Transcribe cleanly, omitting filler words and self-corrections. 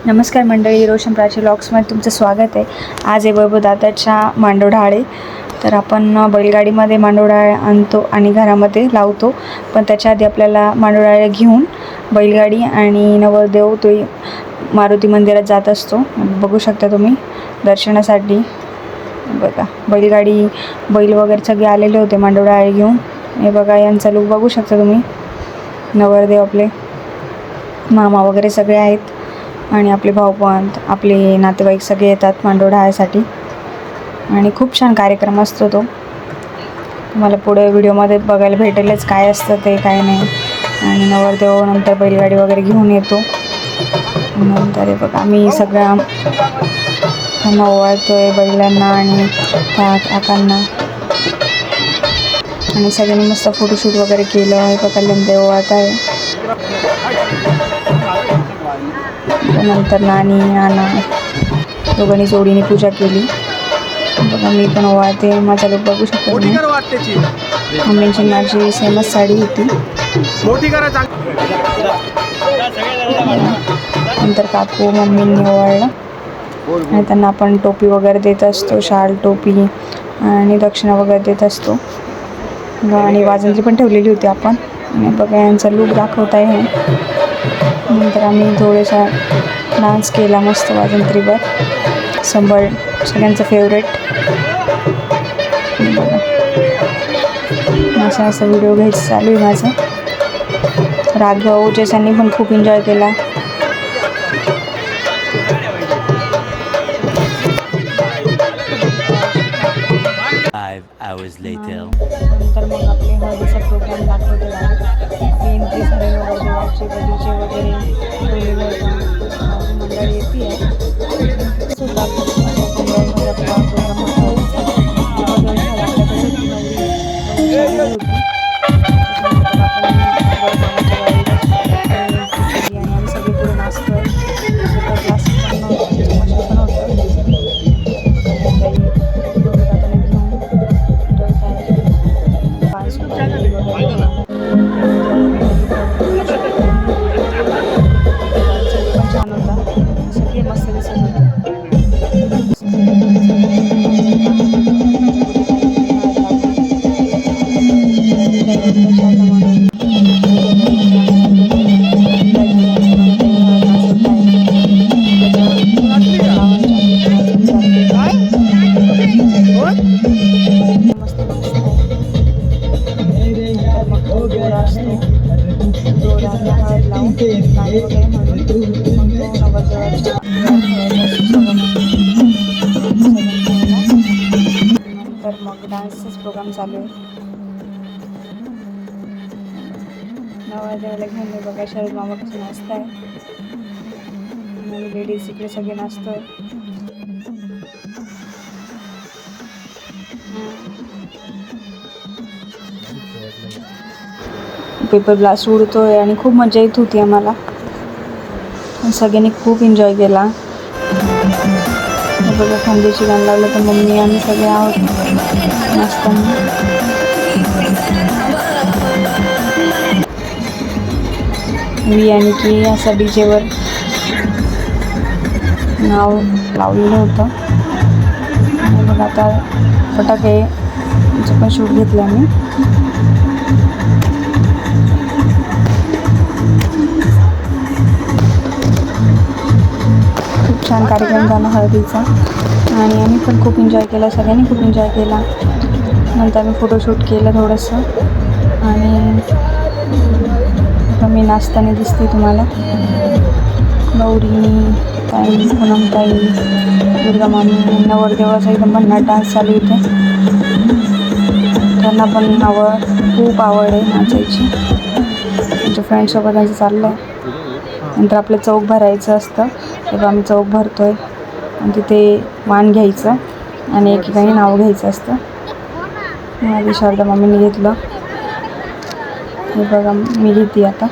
नमस्कार मंडळी, रोशन प्राची व्लॉग्समध्ये तुमचं स्वागत आहे. आज आहे वैभव दादाच्या मांडोढाळे. तर आपण बैलगाडीमध्ये मांडोढाळे आणतो आणि घरामध्ये लावतो, पण त्याच्या आधी आपल्याला मांडोढाळे घेऊन बैलगाडी आणि नवरदेव तो मारुती मंदिरात जात असतो. बघू शकता तुम्ही दर्शनासाठी. बघा बैलगाडी, बैल वगैरे सगळे आलेले होते मांडोढाळे घेऊन. हे बघा यांचा लूक बघू शकता तुम्ही. नवरदेव आपले मामा वगैरे सगळे आहेत आणि आपले भाऊबंद, आपले नातेवाईक सगळे येतात मांडोढाळ्यासाठी आणि खूप छान कार्यक्रम असतो तो. तुम्हाला पुढे व्हिडिओमध्ये बघायला भेटेलच काय असतं ते काय नाही. आणि नवरदेव नंतर बैलगाडी वगैरे घेऊन येतो. नंतर बघा आम्ही सगळ्या ओवाळतोय बैलांना आणि त्या काकांना आणि सगळ्यांनी मस्त फोटोशूट वगैरे केलं. बघा नंतर ओवाळत आहे. नंतर नानी नाना दोघांनी जोडीने पूजा केली. बघा मी पण ओवाळते. माझा लोक बघू शकतो. मम्मींची माझी सेमच साडी होती. नंतर काकू मम्मींनी ओवाळलं आणि त्यांना आपण टोपी वगैरे देत असतो, शाल टोपी आणि दक्षिणा वगैरे देत असतो. आणि वाजंत्री पण ठेवलेली होती आपण. आणि बघा यांचा लूक दाखवत आहे. नंतर आम्ही थोडासा डान्स केला मस्त वाजंत्रीवर. संबळ सगळ्यांचं फेवरेट. असा व्हिडिओ घ्यायचं चालू आहे माझं. राघव जेसांनी पण खूप एन्जॉय केला. नंतर मग आपले हळदीचा प्रोग्राम दाखवतो. आपली एंट्री झाली देवाची बलीचे वगैरे बोललेलं होतं. मंडळी येते आणि सगळे पुढे नाचतोय. छान होता. सगळे मस्त दिसत होते. तर मग डान्सचाच प्रोग्राम चालू आहे. नवरदेवाला घेऊन बघा शरद मामा कसं नाचत आहे. लेडीज इकडे सगळे नाचतोय. पेपर ब्लास्ट उडतोय आणि खूप मजा येत होती आम्हाला. सगळ्यांनी खूप एन्जॉय केला. बघा थंडीची गाणं लावलं तर मम्मी आम्ही सगळे आहोत नाचताना. मी आणि की असं डीजेवर नाव लावलेलं होतं. आणि मग आता फटाके पण शूट घेतलं आम्ही. खूप छान कार्यक्रम झाला हळदीचा आणि आम्ही पण खूप एन्जॉय केला. सगळ्यांनी खूप एन्जॉय केला. नंतर आम्ही फोटोशूट केलं थोडंसं. आणि मी नाचताना दिसते तुम्हाला. गौरी ताई, पूनम ताई, दुर्गा मामी, नवरदेवाचा एकदम भन्नाट डान्स चालू होते. त्यांना पण खूप आवड आहे नाचायची. त्यांच्या फ्रेंडसोबत त्यांचं चाललं आहे. नंतर आपलं चौक भरायचं असतं. तेव्हा आम्ही चौक भरतोय आणि तिथे वाण घ्यायचं आणि एकेकाने नाव घ्यायचं असतं. माझी शारदा मम्मीने घेतलं. हे बघा मी घेते आता.